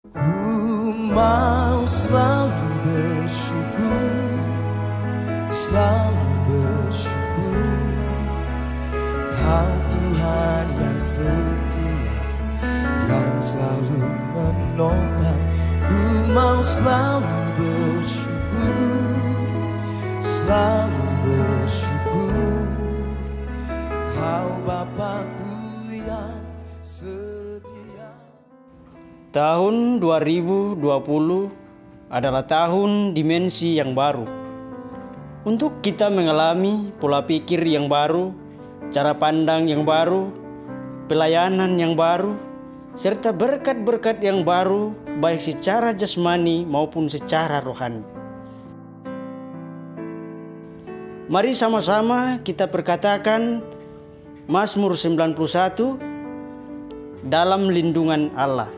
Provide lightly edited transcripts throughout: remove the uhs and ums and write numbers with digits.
Ku mau selalu bersyukur, selalu bersyukur. Kau Tuhan yang setia, yang selalu menopang. Ku mau selalu bersyukur, selalu bersyukur. Kau Bapakku yang setia. Tahun 2020 adalah tahun dimensi yang baru. Untuk kita mengalami pola pikir yang baru, cara pandang yang baru, pelayanan yang baru, serta berkat-berkat yang baru baik secara jasmani maupun secara rohani. Mari sama-sama kita perkatakan Mazmur 91 dalam lindungan Allah.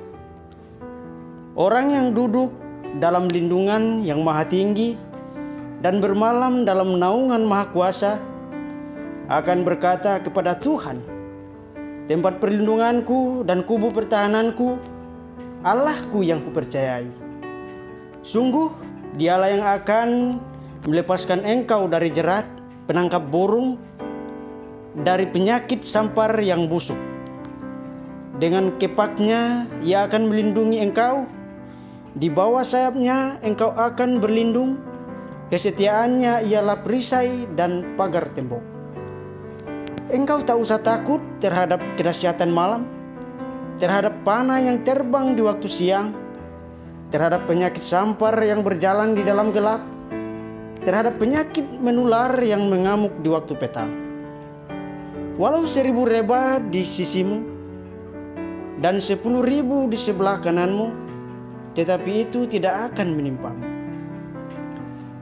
Orang yang duduk dalam lindungan yang maha tinggi dan bermalam dalam naungan maha kuasa akan berkata kepada Tuhan, tempat perlindunganku dan kubu pertahananku, Allahku yang kupercayai. Sungguh dialah yang akan melepaskan engkau dari jerat penangkap burung, dari penyakit sampar yang busuk. Dengan kepaknya ia akan melindungi engkau, di bawah sayapnya engkau akan berlindung. Kesetiaannya ialah perisai dan pagar tembok. Engkau tak usah takut terhadap kedahsyatan malam, terhadap panah yang terbang di waktu siang, terhadap penyakit sampar yang berjalan di dalam gelap, terhadap penyakit menular yang mengamuk di waktu petang. Walau 1000 rebah di sisimu dan 10.000 di sebelah kananmu, tetapi itu tidak akan menimpamu.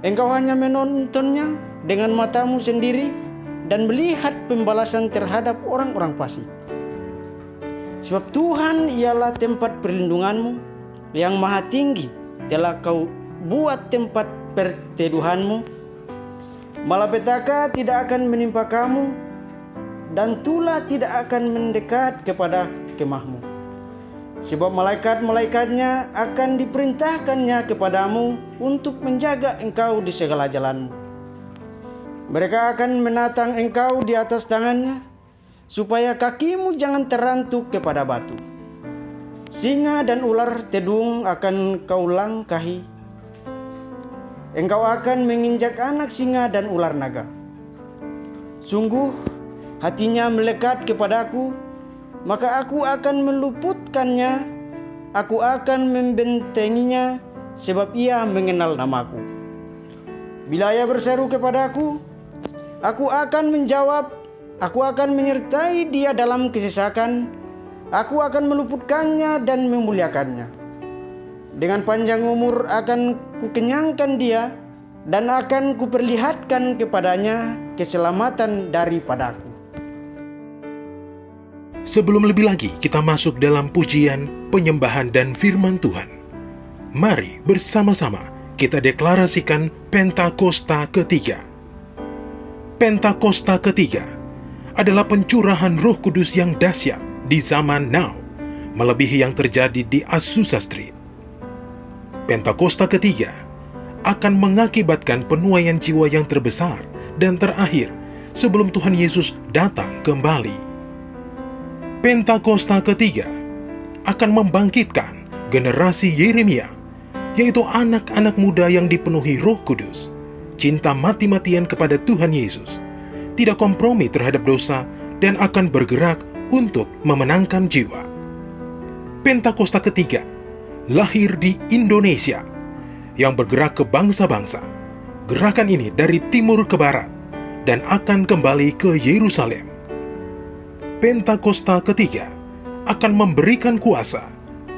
Engkau hanya menontonnya dengan matamu sendiri dan melihat pembalasan terhadap orang-orang fasik. Sebab Tuhan ialah tempat perlindunganmu, yang maha tinggi telah kau buat tempat perteduhanmu. Malapetaka tidak akan menimpa kamu, dan tulah tidak akan mendekat kepada kemahmu. Sebab malaikat-malaikatnya akan diperintahkannya kepadamu untuk menjaga engkau di segala jalanmu. Mereka akan menatang engkau di atas tangannya, supaya kakimu jangan terantuk kepada batu. Singa dan ular tedung akan kau langkahi. Engkau akan menginjak anak singa dan ular naga. Sungguh hatinya melekat kepadaku, maka aku akan meluputkannya, aku akan membentenginya, sebab ia mengenal namaku. Bila ia berseru kepadaku, aku akan menjawab, aku akan menyertai dia dalam kesesakan, aku akan meluputkannya dan memuliakannya. Dengan panjang umur akan kukenyangkan dia, dan akan kuperlihatkan kepadanya keselamatan daripadaku. Sebelum lebih lagi kita masuk dalam pujian, penyembahan dan firman Tuhan, mari bersama-sama kita deklarasikan Pentakosta ketiga. Pentakosta ketiga adalah pencurahan Roh Kudus yang dahsyat di zaman now, melebihi yang terjadi di Azusa Street. Pentakosta ketiga akan mengakibatkan penuaian jiwa yang terbesar dan terakhir sebelum Tuhan Yesus datang kembali. Pentakosta ketiga akan membangkitkan generasi Yeremia, yaitu anak-anak muda yang dipenuhi Roh Kudus, cinta mati-matian kepada Tuhan Yesus, tidak kompromi terhadap dosa, dan akan bergerak untuk memenangkan jiwa. Pentakosta ketiga lahir di Indonesia, yang bergerak ke bangsa-bangsa. Gerakan ini dari timur ke barat dan akan kembali ke Yerusalem. Pentakosta ketiga akan memberikan kuasa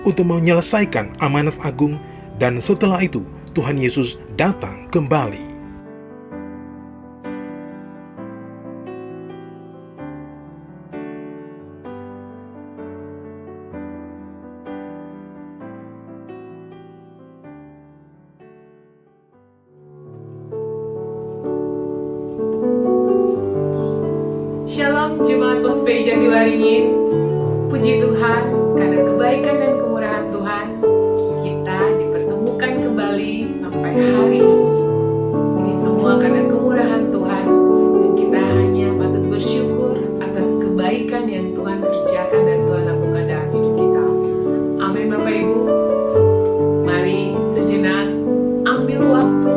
untuk menyelesaikan amanat agung, dan setelah itu Tuhan Yesus datang kembali. Shalom Jemaat Gospel Jatiwaringin. Puji Tuhan karena kebaikan dan kemurahan Tuhan karena kemurahan Tuhan, dan kita hanya patut bersyukur atas kebaikan yang Tuhan kerjakan dan Tuhan lakukan dalam hidup kita. Amin Bapak Ibu. Mari sejenak ambil waktu,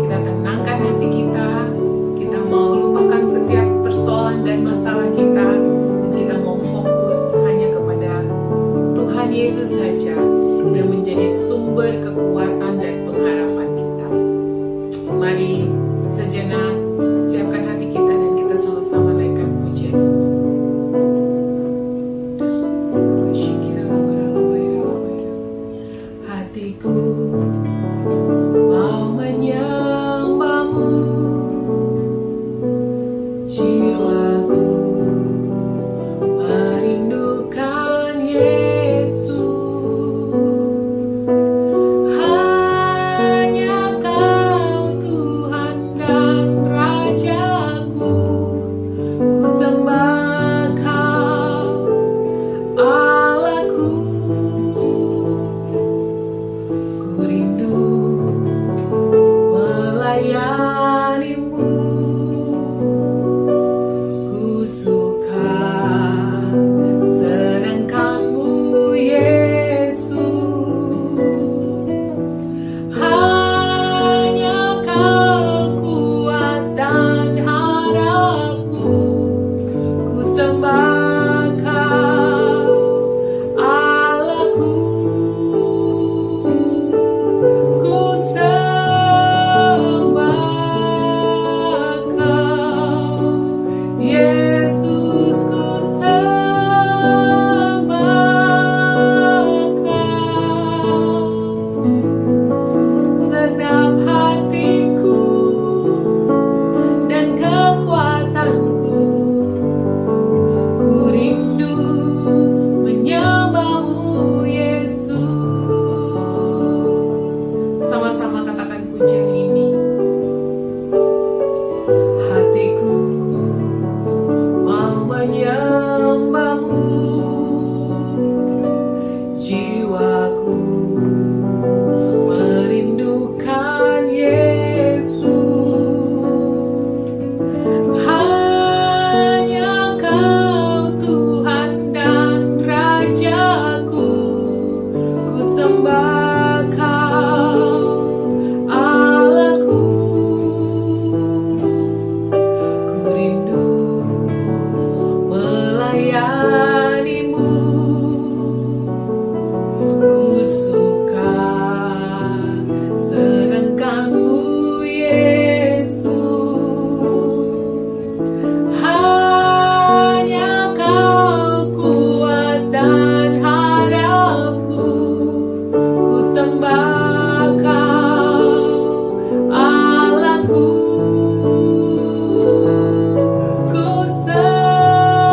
kita tenangkan hati kita. Kita mau lupakan setiap persoalan dan masalah kita, dan kita mau fokus hanya kepada Tuhan Yesus saja yang menjadi sumber kekuatan dan pengharapan kita. Mari sejenak siapkan hati kita dan kita sama-sama naikkan pujian. Hatiku mau menyembahmu, jiwaku merindukan Yesus. Hanya Kau Tuhan dan Rajaku, ku sembah Kau Allahku. Ku rindu melayanimu, ku suka senangkanmu Yesus. Hanya Kau kuat dan harapku, ku sembah Kau Allahku. Ku sembah Kau Yesus, ku sembah Kau. Senap hatiku dan kekuatanku, ku rindu menyembahmu Yesus. Sama-sama katakan pujian ini. Hatiku mau menyembahmu, jiwaku merindukan Yesus. Hanya Kau Tuhan dan Rajaku, ku sembah Kau Allahku. Ku rindu melayanimu, ku suka senangkanmu Yesus. Hanya Kau kuat dan harapku, ku sembah Kau Allahku. Ku sembah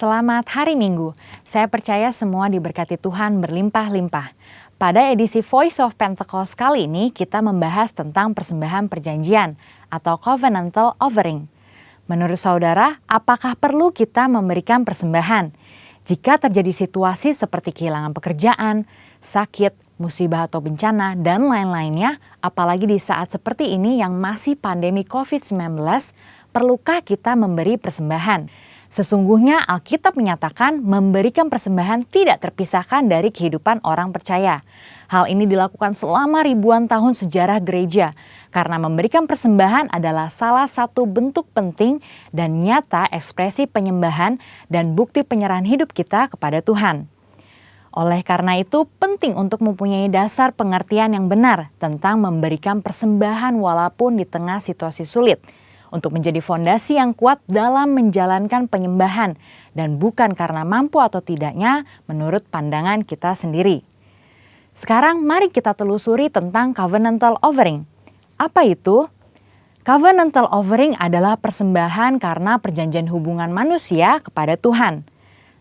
Selamat hari Minggu. Saya percaya semua diberkati Tuhan berlimpah-limpah. Pada edisi Voice of Pentecost kali ini kita membahas tentang persembahan perjanjian atau covenantal offering. Menurut saudara, apakah perlu kita memberikan persembahan? Jika terjadi situasi seperti kehilangan pekerjaan, sakit, musibah atau bencana, dan lain-lainnya, apalagi di saat seperti ini yang masih pandemi COVID-19, perlukah kita memberi persembahan? Sesungguhnya Alkitab menyatakan memberikan persembahan tidak terpisahkan dari kehidupan orang percaya. Hal ini dilakukan selama ribuan tahun sejarah gereja, karena memberikan persembahan adalah salah satu bentuk penting dan nyata ekspresi penyembahan dan bukti penyerahan hidup kita kepada Tuhan. Oleh karena itu, penting untuk mempunyai dasar pengertian yang benar tentang memberikan persembahan walaupun di tengah situasi sulit, untuk menjadi fondasi yang kuat dalam menjalankan penyembahan dan bukan karena mampu atau tidaknya menurut pandangan kita sendiri. Sekarang mari kita telusuri tentang covenantal offering. Apa itu? Covenantal offering adalah persembahan karena perjanjian hubungan manusia kepada Tuhan.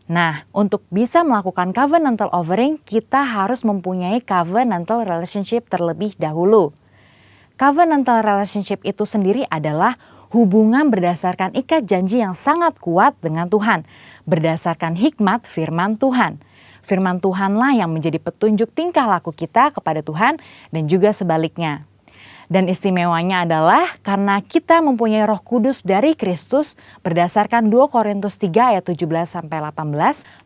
Nah, untuk bisa melakukan covenantal offering, kita harus mempunyai covenantal relationship terlebih dahulu. Covenantal relationship itu sendiri adalah hubungan berdasarkan ikat janji yang sangat kuat dengan Tuhan, berdasarkan hikmat firman Tuhan. Firman Tuhanlah yang menjadi petunjuk tingkah laku kita kepada Tuhan dan juga sebaliknya. Dan istimewanya adalah karena kita mempunyai Roh Kudus dari Kristus berdasarkan 2 Korintus 3 ayat 17-18,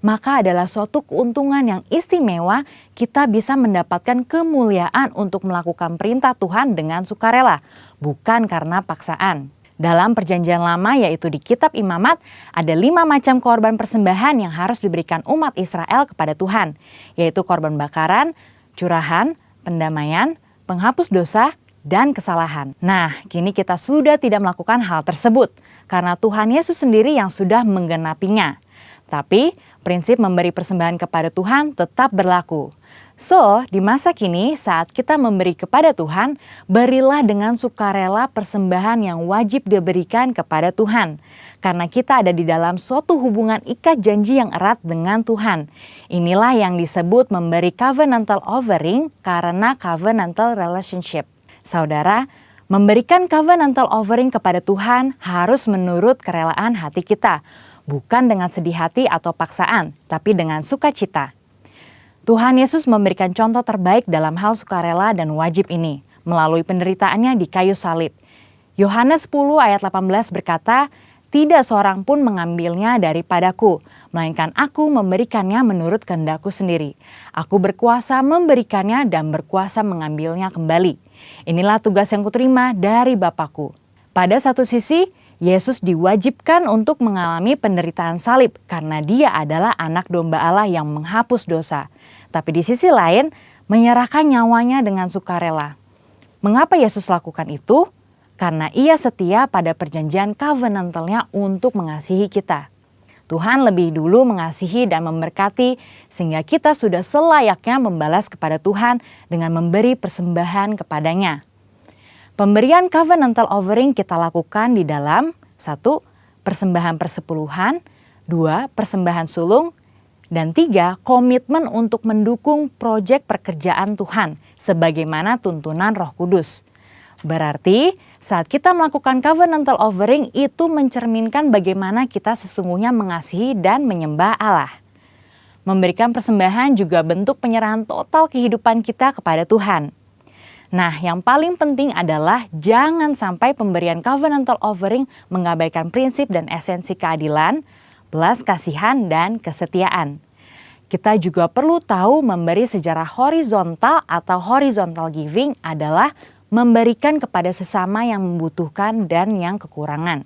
maka adalah suatu keuntungan yang istimewa kita bisa mendapatkan kemuliaan untuk melakukan perintah Tuhan dengan sukarela, bukan karena paksaan. Dalam perjanjian lama yaitu di kitab Imamat ada 5 macam korban persembahan yang harus diberikan umat Israel kepada Tuhan, yaitu korban bakaran, curahan, pendamaian, penghapus dosa, dan kesalahan. Nah, kini kita sudah tidak melakukan hal tersebut karena Tuhan Yesus sendiri yang sudah menggenapinya. Tapi prinsip memberi persembahan kepada Tuhan tetap berlaku. So, di masa kini saat kita memberi kepada Tuhan, berilah dengan sukarela persembahan yang wajib diberikan kepada Tuhan. Karena kita ada di dalam suatu hubungan ikat janji yang erat dengan Tuhan. Inilah yang disebut memberi covenantal offering karena covenantal relationship. Saudara, memberikan covenantal offering kepada Tuhan harus menurut kerelaan hati kita. Bukan dengan sedih hati atau paksaan, tapi dengan sukacita. Tuhan Yesus memberikan contoh terbaik dalam hal sukarela dan wajib ini melalui penderitaannya di kayu salib. Yohanes 10 ayat 18 berkata, "Tidak seorang pun mengambilnya daripadaku, melainkan aku memberikannya menurut kehendakku sendiri. Aku berkuasa memberikannya dan berkuasa mengambilnya kembali. Inilah tugas yang kuterima dari Bapakku." Pada satu sisi, Yesus diwajibkan untuk mengalami penderitaan salib karena dia adalah anak domba Allah yang menghapus dosa. Tapi di sisi lain, menyerahkan nyawanya dengan sukarela. Mengapa Yesus lakukan itu? Karena ia setia pada perjanjian covenantalnya untuk mengasihi kita. Tuhan lebih dulu mengasihi dan memberkati sehingga kita sudah selayaknya membalas kepada Tuhan dengan memberi persembahan kepadanya. Pemberian covenantal offering kita lakukan di dalam 1. Persembahan persepuluhan, 2. Persembahan sulung, dan 3. Komitmen untuk mendukung proyek pekerjaan Tuhan sebagaimana tuntunan Roh Kudus. Berarti saat kita melakukan covenantal offering itu mencerminkan bagaimana kita sesungguhnya mengasihi dan menyembah Allah. Memberikan persembahan juga bentuk penyerahan total kehidupan kita kepada Tuhan. Nah, yang paling penting adalah jangan sampai pemberian covenantal offering mengabaikan prinsip dan esensi keadilan, belas kasihan, dan kesetiaan. Kita juga perlu tahu memberi secara horizontal atau horizontal giving adalah memberikan kepada sesama yang membutuhkan dan yang kekurangan.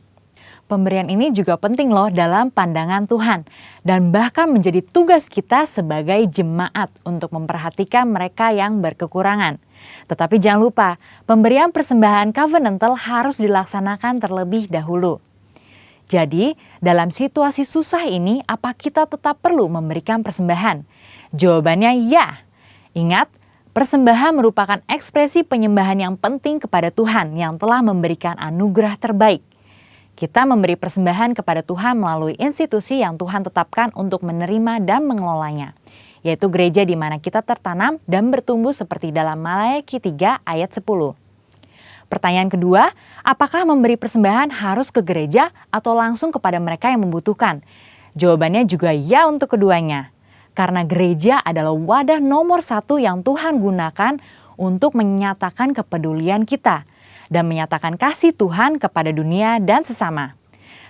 Pemberian ini juga penting loh dalam pandangan Tuhan dan bahkan menjadi tugas kita sebagai jemaat untuk memperhatikan mereka yang berkekurangan. Tetapi jangan lupa, pemberian persembahan covenantal harus dilaksanakan terlebih dahulu. Jadi, dalam situasi susah ini, apa kita tetap perlu memberikan persembahan? Jawabannya ya. Ingat, persembahan merupakan ekspresi penyembahan yang penting kepada Tuhan yang telah memberikan anugerah terbaik. Kita memberi persembahan kepada Tuhan melalui institusi yang Tuhan tetapkan untuk menerima dan mengelolanya, yaitu gereja di mana kita tertanam dan bertumbuh seperti dalam Maleakhi 3 ayat 10. Pertanyaan kedua, apakah memberi persembahan harus ke gereja atau langsung kepada mereka yang membutuhkan? Jawabannya juga ya untuk keduanya. Karena gereja adalah wadah nomor 1 yang Tuhan gunakan untuk menyatakan kepedulian kita dan menyatakan kasih Tuhan kepada dunia dan sesama.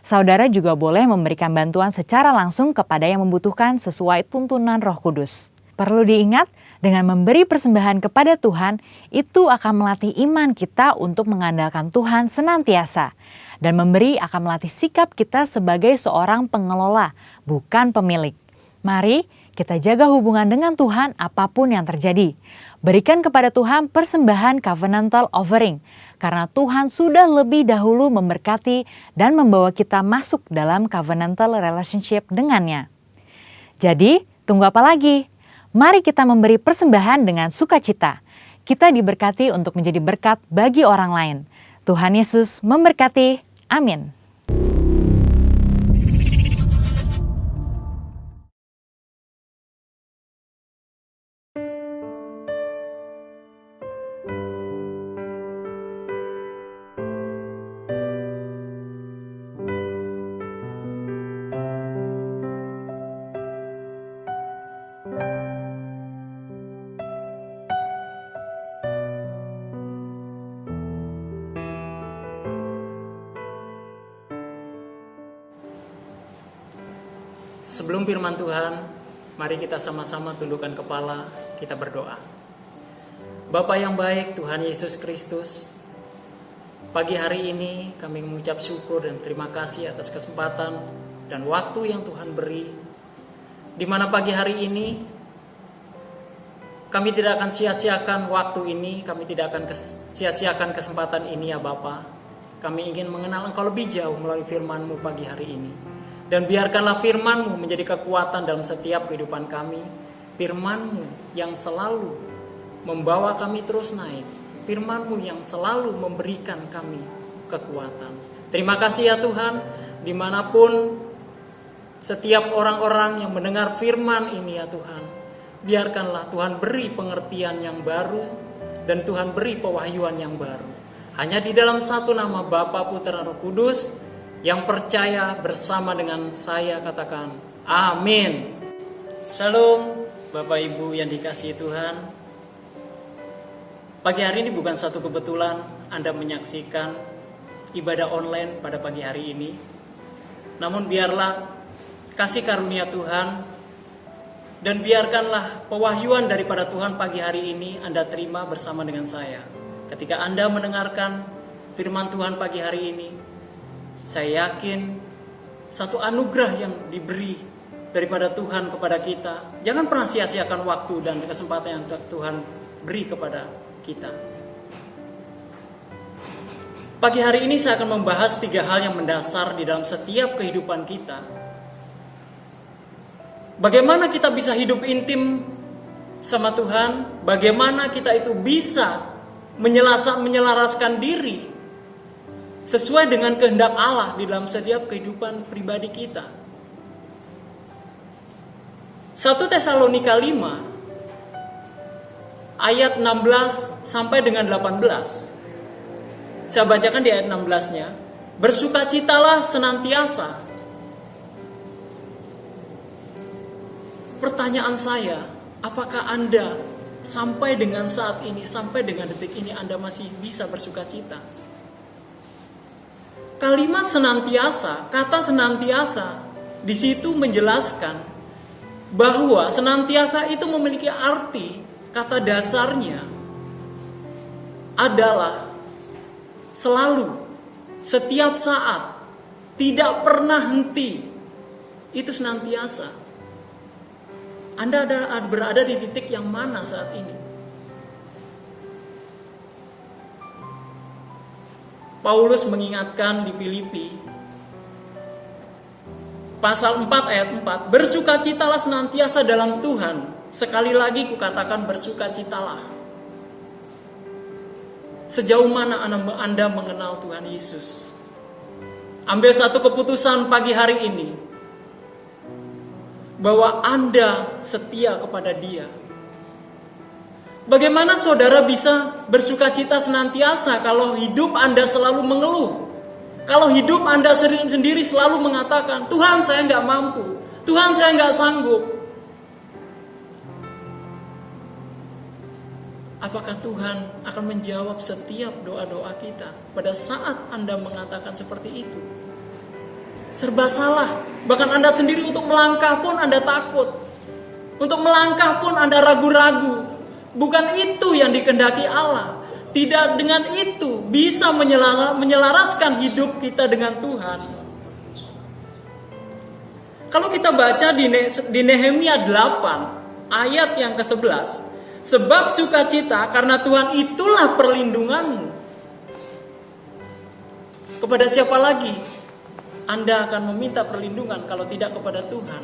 Saudara juga boleh memberikan bantuan secara langsung kepada yang membutuhkan sesuai tuntunan Roh Kudus. Perlu diingat, dengan memberi persembahan kepada Tuhan, itu akan melatih iman kita untuk mengandalkan Tuhan senantiasa. Dan memberi akan melatih sikap kita sebagai seorang pengelola, bukan pemilik. Mari kita jaga hubungan dengan Tuhan apapun yang terjadi. Berikan kepada Tuhan persembahan covenantal offering, karena Tuhan sudah lebih dahulu memberkati dan membawa kita masuk dalam covenantal relationship dengannya. Jadi, tunggu apa lagi? Mari kita memberi persembahan dengan sukacita. Kita diberkati untuk menjadi berkat bagi orang lain. Tuhan Yesus memberkati. Amin. Sebelum firman Tuhan, mari kita sama-sama tundukkan kepala, kita berdoa. Bapa yang baik, Tuhan Yesus Kristus, pagi hari ini kami mengucap syukur dan terima kasih atas kesempatan dan waktu yang Tuhan beri, di mana pagi hari ini kami tidak akan sia-siakan waktu ini, kami tidak akan sia-siakan kesempatan ini ya Bapa. Kami ingin mengenal Engkau lebih jauh melalui firman-Mu pagi hari ini. Dan biarkanlah firman-Mu menjadi kekuatan dalam setiap kehidupan kami. Firman-Mu yang selalu membawa kami terus naik. Firman-Mu yang selalu memberikan kami kekuatan. Terima kasih ya Tuhan, dimanapun setiap orang-orang yang mendengar firman ini ya Tuhan, biarkanlah Tuhan beri pengertian yang baru dan Tuhan beri pewahyuan yang baru. Hanya di dalam satu nama Bapa, Putra, Roh Kudus, yang percaya bersama dengan saya katakan amin. Shalom Bapak Ibu yang dikasihi Tuhan. Pagi hari ini bukan satu kebetulan Anda menyaksikan ibadah online pada pagi hari ini. Namun biarlah kasih karunia Tuhan dan biarkanlah pewahyuan daripada Tuhan pagi hari ini Anda terima bersama dengan saya. Ketika Anda mendengarkan firman Tuhan pagi hari ini, saya yakin satu anugerah yang diberi daripada Tuhan kepada kita. Jangan pernah sia-siakan waktu dan kesempatan yang Tuhan beri kepada kita. Pagi hari ini saya akan membahas 3 hal yang mendasar di dalam setiap kehidupan kita. Bagaimana kita bisa hidup intim sama Tuhan? Bagaimana kita itu bisa menyelaraskan diri sesuai dengan kehendak Allah di dalam setiap kehidupan pribadi kita. 1 Tesalonika 5 ayat 16 sampai dengan 18. Saya bacakan di ayat 16-nya. Bersukacitalah senantiasa. Pertanyaan saya, apakah Anda sampai dengan saat ini, sampai dengan detik ini Anda masih bisa bersukacita? Kalimat senantiasa, kata senantiasa di situ menjelaskan bahwa senantiasa itu memiliki arti, kata dasarnya adalah selalu, setiap saat, tidak pernah henti. Itu senantiasa. Anda berada di titik yang mana saat ini? Paulus mengingatkan di Filipi pasal 4 ayat 4, bersukacitalah senantiasa dalam Tuhan. Sekali lagi kukatakan bersukacitalah. Sejauh mana Anda mengenal Tuhan Yesus? ambil satu keputusan pagi hari ini, bahwa Anda setia kepada Dia. Bagaimana saudara bisa bersukacita senantiasa kalau hidup Anda selalu mengeluh? Kalau hidup Anda sendiri selalu mengatakan, Tuhan saya nggak mampu, Tuhan saya nggak sanggup. Apakah Tuhan akan menjawab setiap doa-doa kita pada saat Anda mengatakan seperti itu? Serba salah. Bahkan Anda sendiri untuk melangkah pun Anda takut. Untuk melangkah pun Anda ragu-ragu. Bukan itu yang dikehendaki Allah. Tidak dengan itu bisa menyelaraskan hidup kita dengan Tuhan. Kalau kita baca di Nehemia 8 ayat yang ke-11, sebab sukacita karena Tuhan itulah perlindunganmu. Kepada siapa lagi Anda akan meminta perlindungan kalau tidak kepada Tuhan?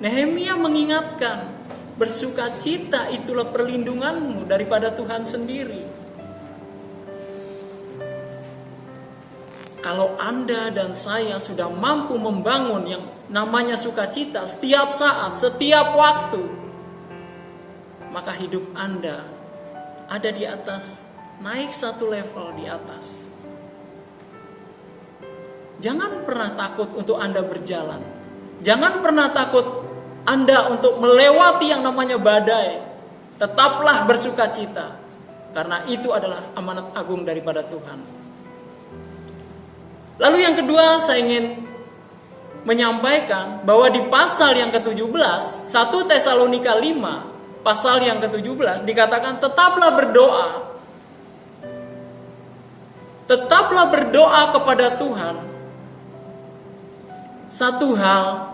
Nehemia mengingatkan, bersukacita itulah perlindunganmu daripada Tuhan sendiri. Kalau Anda dan saya sudah mampu membangun yang namanya sukacita setiap saat, setiap waktu, maka hidup Anda ada di atas, naik satu level di atas. Jangan pernah takut untuk Anda berjalan. Jangan pernah takut Anda untuk melewati yang namanya badai. Tetaplah bersukacita, karena itu adalah amanat agung daripada Tuhan. Lalu yang kedua, saya ingin menyampaikan bahwa di pasal yang ke-17, 1 Tesalonika 5, pasal yang ke-17 dikatakan tetaplah berdoa. Tetaplah berdoa kepada Tuhan. Satu hal,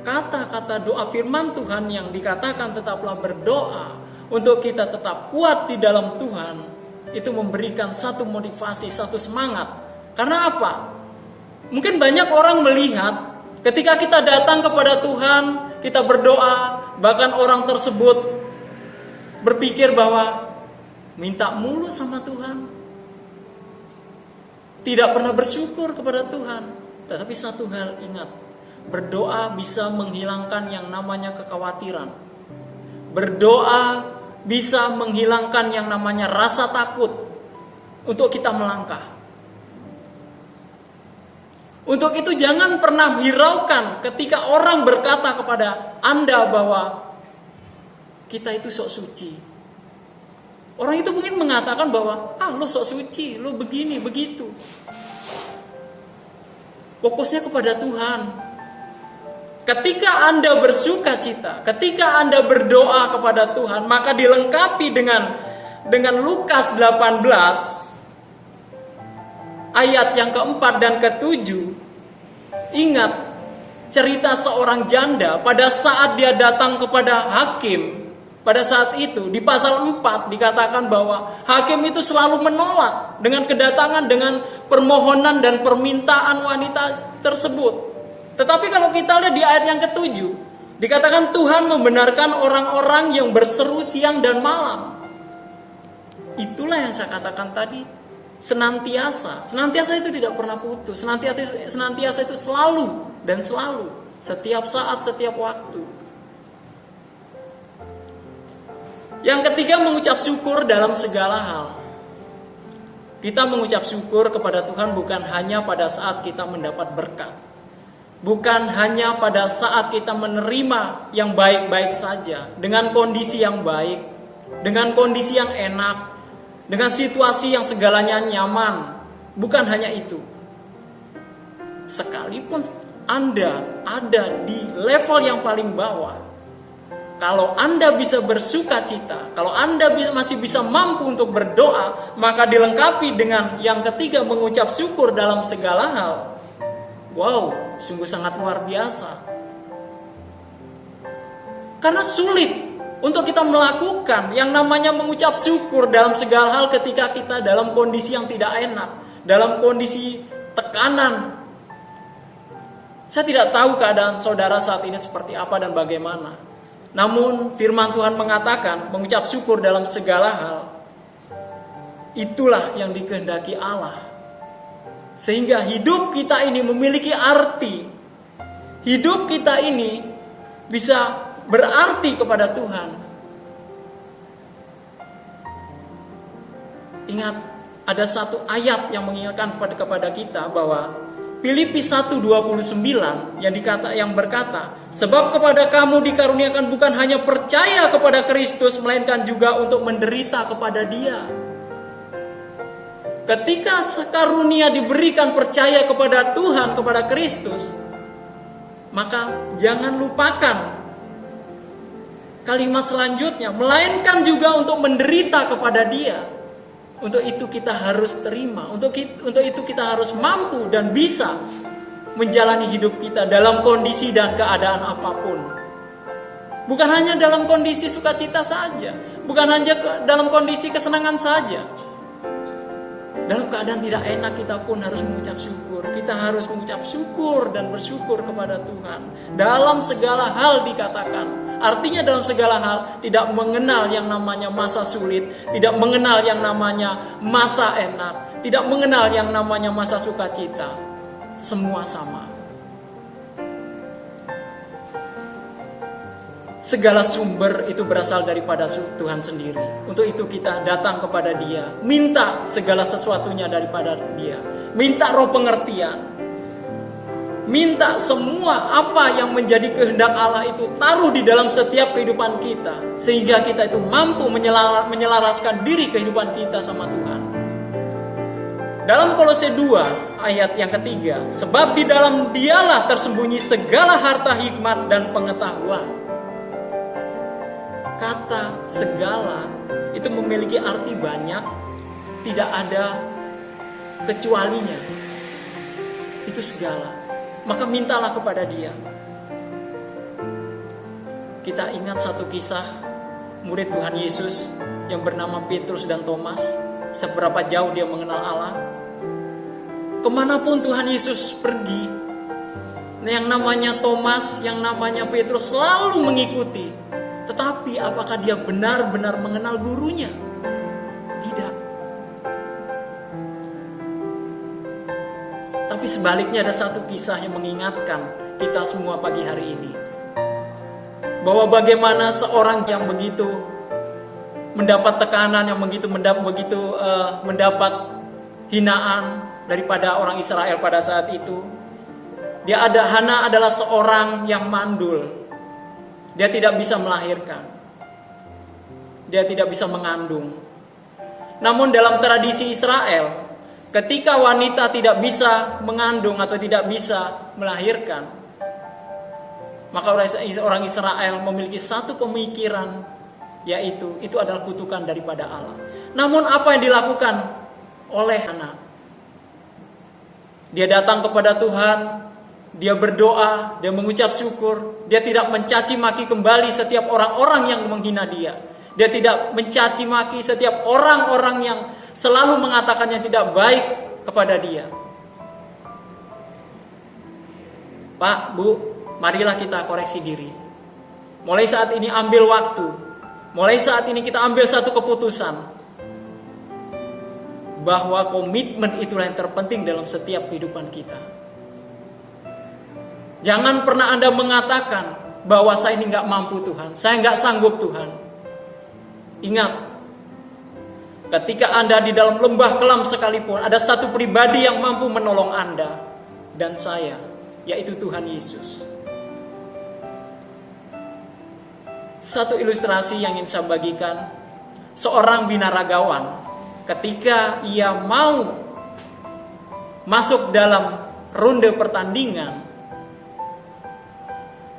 kata-kata doa firman Tuhan yang dikatakan tetaplah berdoa untuk kita tetap kuat di dalam Tuhan, itu memberikan satu motivasi, satu semangat. Karena apa? Mungkin banyak orang melihat ketika kita datang kepada Tuhan, kita berdoa, bahkan orang tersebut berpikir bahwa minta mulu sama Tuhan, tidak pernah bersyukur kepada Tuhan. Tetapi satu hal ingat, berdoa bisa menghilangkan yang namanya kekhawatiran. Berdoa bisa menghilangkan yang namanya rasa takut untuk kita melangkah. Untuk itu jangan pernah hiraukan ketika orang berkata kepada Anda bahwa kita itu sok suci. Orang itu mungkin mengatakan bahwa lo sok suci, lo begini, begitu. Fokusnya kepada Tuhan. Ketika Anda bersukacita, ketika Anda berdoa kepada Tuhan, maka dilengkapi dengan Lukas 18 ayat yang keempat dan ketujuh. Ingat cerita seorang janda pada saat dia datang kepada hakim. Pada saat itu di pasal 4 dikatakan bahwa hakim itu selalu menolak dengan kedatangan dengan permohonan dan permintaan wanita tersebut. Tetapi kalau kita lihat di ayat yang ke-7, dikatakan Tuhan membenarkan orang-orang yang berseru siang dan malam. Itulah yang saya katakan tadi, senantiasa. Senantiasa itu tidak pernah putus. Senantiasa itu selalu dan selalu, setiap saat, setiap waktu. Yang ketiga, mengucap syukur dalam segala hal. Kita mengucap syukur kepada Tuhan bukan hanya pada saat kita mendapat berkat. Bukan hanya pada saat kita menerima yang baik-baik saja, dengan kondisi yang baik, dengan kondisi yang enak, dengan situasi yang segalanya nyaman. Bukan hanya itu. Sekalipun Anda ada di level yang paling bawah, kalau Anda bisa bersukacita, kalau Anda masih bisa mampu untuk berdoa, maka dilengkapi dengan yang ketiga, mengucap syukur dalam segala hal. Wow, sungguh sangat luar biasa. Karena sulit untuk kita melakukan yang namanya mengucap syukur dalam segala hal ketika kita dalam kondisi yang tidak enak, dalam kondisi tekanan. Saya tidak tahu keadaan saudara saat ini seperti apa dan bagaimana. Namun firman Tuhan mengatakan mengucap syukur dalam segala hal, itulah yang dikehendaki Allah. Sehingga hidup kita ini memiliki arti. Hidup kita ini bisa berarti kepada Tuhan. Ingat, ada satu ayat yang mengingatkan kepada kita bahwa Filipi 1:29 yang berkata, sebab kepada kamu dikaruniakan bukan hanya percaya kepada Kristus, melainkan juga untuk menderita kepada Dia. Ketika karunia diberikan percaya kepada Tuhan, kepada Kristus, maka jangan lupakan kalimat selanjutnya, melainkan juga untuk menderita kepada Dia. Untuk itu kita harus terima, untuk itu kita harus mampu dan bisa menjalani hidup kita dalam kondisi dan keadaan apapun. Bukan hanya dalam kondisi sukacita saja, bukan hanya dalam kondisi kesenangan saja. Dalam keadaan tidak enak kita pun harus mengucap syukur. Kita harus mengucap syukur dan bersyukur kepada Tuhan. Dalam segala hal dikatakan. Artinya dalam segala hal tidak mengenal yang namanya masa sulit. Tidak mengenal yang namanya masa enak. Tidak mengenal yang namanya masa sukacita. Semua sama. Segala sumber itu berasal daripada Tuhan sendiri. Untuk itu kita datang kepada Dia, minta segala sesuatunya daripada Dia, minta roh pengertian, minta semua apa yang menjadi kehendak Allah itu taruh di dalam setiap kehidupan kita, sehingga kita itu mampu menyelaraskan diri kehidupan kita sama Tuhan. Dalam Kolose 2 ayat yang ketiga, sebab di dalam Dialah tersembunyi segala harta hikmat dan pengetahuan. Kata segala itu memiliki arti banyak, tidak ada kecualinya. Itu segala. Maka mintalah kepada Dia. Kita ingat satu kisah murid Tuhan Yesus yang bernama Petrus dan Thomas. Seberapa jauh dia mengenal Allah. Kemanapun Tuhan Yesus pergi, yang namanya Thomas, yang namanya Petrus selalu mengikuti. Tetapi apakah dia benar-benar mengenal gurunya? Tidak. Tapi sebaliknya ada satu kisah yang mengingatkan kita semua pagi hari ini. Bahwa bagaimana seorang yang begitu mendapat tekanan, yang begitu mendapat hinaan daripada orang Israel pada saat itu. Hana adalah seorang yang mandul. Dia tidak bisa melahirkan. Dia tidak bisa mengandung. Namun dalam tradisi Israel, ketika wanita tidak bisa mengandung atau tidak bisa melahirkan, maka orang Israel memiliki satu pemikiran, yaitu itu adalah kutukan daripada Allah. Namun apa yang dilakukan oleh Hana? Dia datang kepada Tuhan, dia berdoa, dia mengucap syukur. Dia tidak mencaci maki kembali setiap orang-orang yang menghina dia. Dia tidak mencaci maki setiap orang-orang yang selalu mengatakan yang tidak baik kepada dia. Pak, Bu, marilah kita koreksi diri. Mulai saat ini ambil waktu. Mulai saat ini kita ambil satu keputusan. Bahwa komitmen itulah yang terpenting dalam setiap kehidupan kita. Jangan pernah Anda mengatakan bahwa saya ini gak mampu Tuhan, saya gak sanggup Tuhan. Ingat, ketika Anda di dalam lembah kelam sekalipun, ada satu pribadi yang mampu menolong Anda dan saya, yaitu Tuhan Yesus. Satu ilustrasi yang ingin saya bagikan, seorang binaragawan ketika ia mau masuk dalam ronde pertandingan,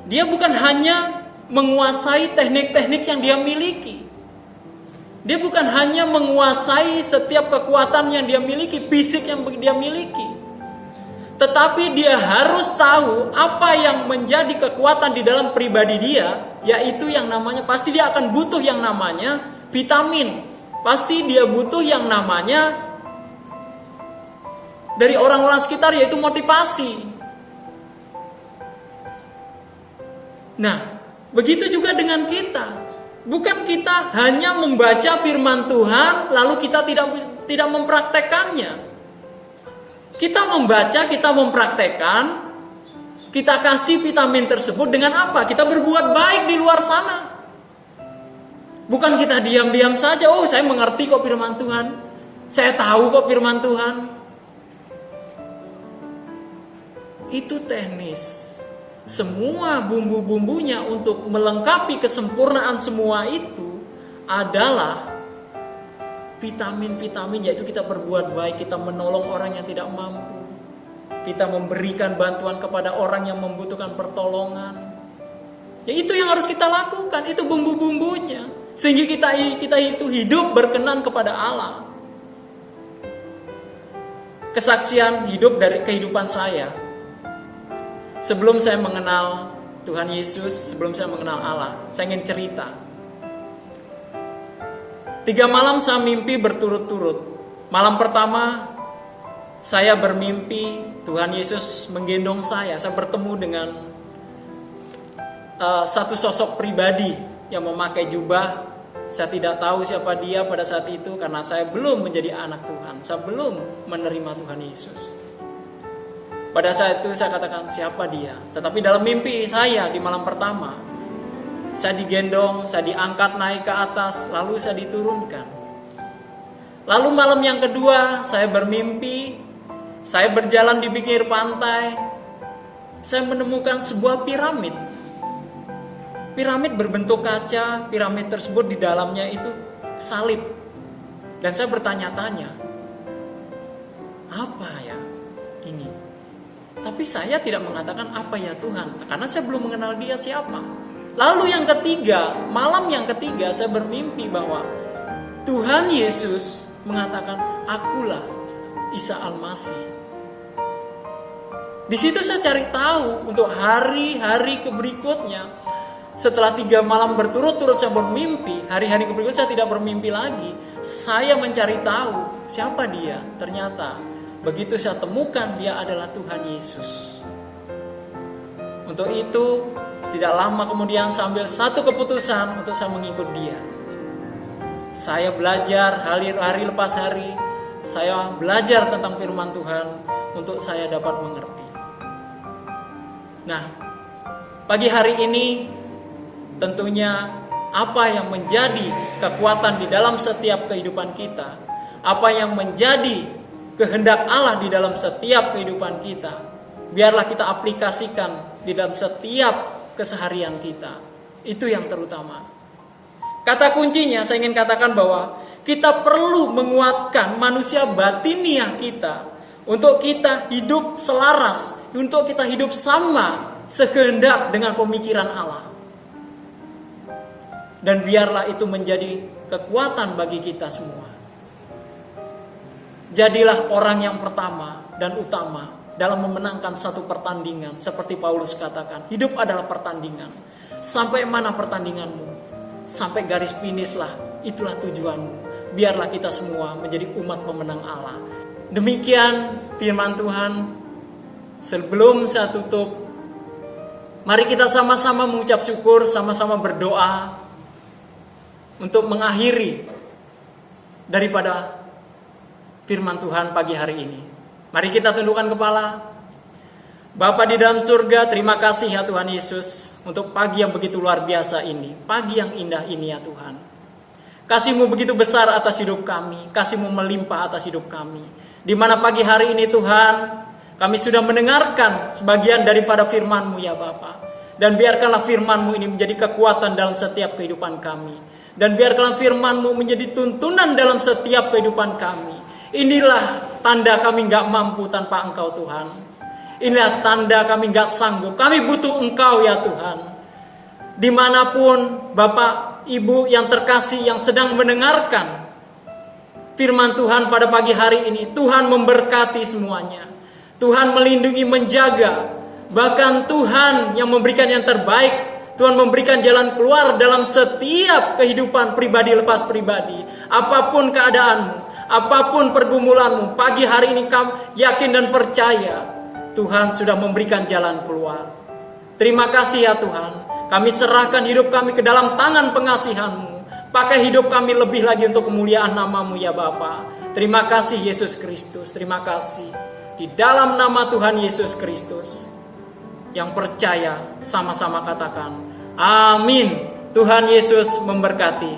dia bukan hanya menguasai teknik-teknik yang dia miliki. Dia bukan hanya menguasai setiap kekuatan yang dia miliki, fisik yang dia miliki. Tetapi dia harus tahu apa yang menjadi kekuatan di dalam pribadi dia, yaitu yang namanya, pasti dia akan butuh yang namanya vitamin. Pasti dia butuh yang namanya dari orang-orang sekitar, yaitu motivasi. Nah, begitu juga dengan kita. Bukan kita hanya membaca firman Tuhan lalu kita tidak mempraktekannya. Kita membaca, kita mempraktekkan, kita kasih vitamin tersebut dengan apa? Kita berbuat baik di luar sana. Bukan kita diam-diam saja, oh saya mengerti kok firman Tuhan. Saya tahu kok firman Tuhan. Itu teknis. Semua bumbu-bumbunya untuk melengkapi kesempurnaan semua itu adalah vitamin-vitamin, yaitu kita berbuat baik, kita menolong orang yang tidak mampu, kita memberikan bantuan kepada orang yang membutuhkan pertolongan. Ya itu yang harus kita lakukan, itu bumbu-bumbunya, sehingga kita itu hidup berkenan kepada Allah. Kesaksian hidup dari kehidupan saya. Sebelum saya mengenal Tuhan Yesus, sebelum saya mengenal Allah, saya ingin cerita. 3 malam saya mimpi berturut-turut. Malam pertama, saya bermimpi Tuhan Yesus menggendong saya. Saya bertemu dengan satu sosok pribadi yang memakai jubah. Saya tidak tahu siapa dia pada saat itu karena saya belum menjadi anak Tuhan. Saya belum menerima Tuhan Yesus. Pada saat itu saya katakan siapa dia. Tetapi dalam mimpi saya di malam pertama, saya digendong, saya diangkat naik ke atas, lalu saya diturunkan. Lalu malam yang kedua saya bermimpi, saya berjalan di pinggir pantai, saya menemukan sebuah piramid. Piramid berbentuk kaca, piramid tersebut di dalamnya itu salib. Dan saya bertanya-tanya, apa ya ini? Tapi saya tidak mengatakan apa ya Tuhan, karena saya belum mengenal dia siapa. Lalu yang ketiga, malam yang ketiga saya bermimpi bahwa Tuhan Yesus mengatakan, akulah Isa Al-Masih. Di situ saya cari tahu untuk hari-hari berikutnya. Setelah 3 malam berturut-turut saya bermimpi, hari-hari berikutnya saya tidak bermimpi lagi. Saya mencari tahu siapa dia. Ternyata begitu saya temukan dia adalah Tuhan Yesus. Untuk itu tidak lama kemudian saya ambil satu keputusan untuk saya mengikut dia. Saya belajar hari lepas hari. Saya belajar tentang firman Tuhan untuk saya dapat mengerti. Nah, pagi hari ini tentunya apa yang menjadi kekuatan di dalam setiap kehidupan kita, apa yang menjadi kehendak Allah di dalam setiap kehidupan kita, biarlah kita aplikasikan di dalam setiap keseharian kita. Itu yang terutama. Kata kuncinya saya ingin katakan bahwa kita perlu menguatkan manusia batiniah kita untuk kita hidup selaras, untuk kita hidup sama sekehendak dengan pemikiran Allah. Dan biarlah itu menjadi kekuatan bagi kita semua. Jadilah orang yang pertama dan utama dalam memenangkan satu pertandingan. Seperti Paulus katakan, hidup adalah pertandingan. Sampai mana pertandinganmu? Sampai garis finish lah, itulah tujuanmu. Biarlah kita semua menjadi umat pemenang Allah. Demikian firman Tuhan. Sebelum saya tutup, mari kita sama-sama mengucap syukur, sama-sama berdoa untuk mengakhiri daripada firman Tuhan pagi hari ini. Mari kita tundukkan kepala. Bapa di dalam surga, terima kasih ya Tuhan Yesus untuk pagi yang begitu luar biasa ini. Pagi yang indah ini ya Tuhan. Kasih-Mu begitu besar atas hidup kami. Kasih-Mu melimpah atas hidup kami. Di mana pagi hari ini Tuhan, kami sudah mendengarkan sebagian daripada firman-Mu ya Bapa. Dan biarkanlah firman-Mu ini menjadi kekuatan dalam setiap kehidupan kami. Dan biarkanlah firman-Mu menjadi tuntunan dalam setiap kehidupan kami. Inilah tanda kami gak mampu tanpa Engkau Tuhan. Inilah tanda kami gak sanggup. Kami butuh Engkau ya Tuhan. Dimanapun Bapak, Ibu yang terkasih yang sedang mendengarkan firman Tuhan pada pagi hari ini, Tuhan memberkati semuanya. Tuhan melindungi, menjaga. Bahkan Tuhan yang memberikan yang terbaik. Tuhan memberikan jalan keluar dalam setiap kehidupan pribadi lepas pribadi. Apapun keadaanmu, apapun pergumulanmu, pagi hari ini kamu yakin dan percaya Tuhan sudah memberikan jalan keluar. Terima kasih ya Tuhan. Kami serahkan hidup kami ke dalam tangan pengasihan-Mu. Pakai hidup kami lebih lagi untuk kemuliaan nama-Mu ya Bapa. Terima kasih Yesus Kristus. Terima kasih. Di Di dalam nama Tuhan Yesus Kristus. Yang percaya sama-sama katakan, amin. Tuhan Yesus memberkati.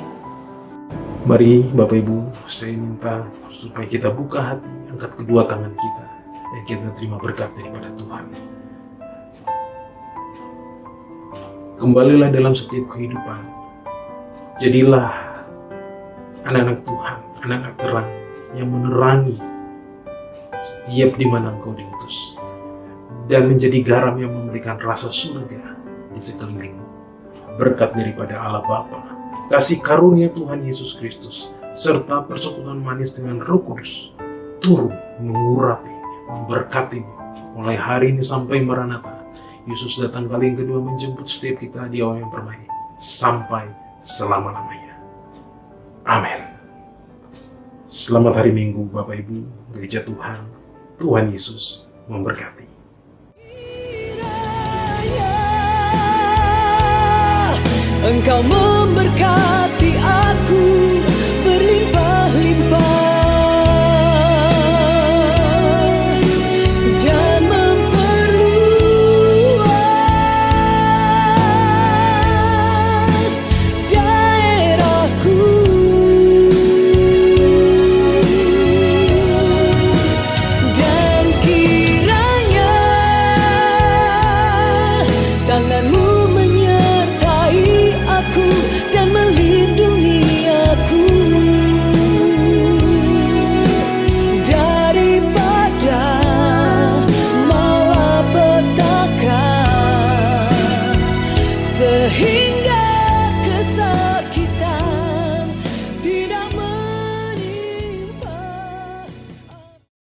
Mari Bapak Ibu, saya minta supaya kita buka hati, angkat kedua tangan kita, dan kita terima berkat daripada Tuhan. Kembalilah dalam setiap kehidupan. Jadilah anak-anak Tuhan, anak-anak terang yang menerangi setiap di mana engkau diutus, dan menjadi garam yang memberikan rasa surga di sekelilingmu. Berkat daripada Allah Bapa, kasih karunia Tuhan Yesus Kristus, serta persekutuan manis dengan Roh Kudus turun mengurapi, memberkatimu mulai hari ini sampai Maranatha. Yesus datang kali yang kedua menjemput setiap kita di awal yang permai sampai selama-lamanya. Amin. Selamat hari Minggu Bapak Ibu, Gereja Tuhan. Tuhan Yesus memberkati. Engkau memberkati aku berlimpah-limpah dan memperluas daerahku, dan kiranya tanganmu menyertai aku dan melindungi aku daripada malapetaka, sehingga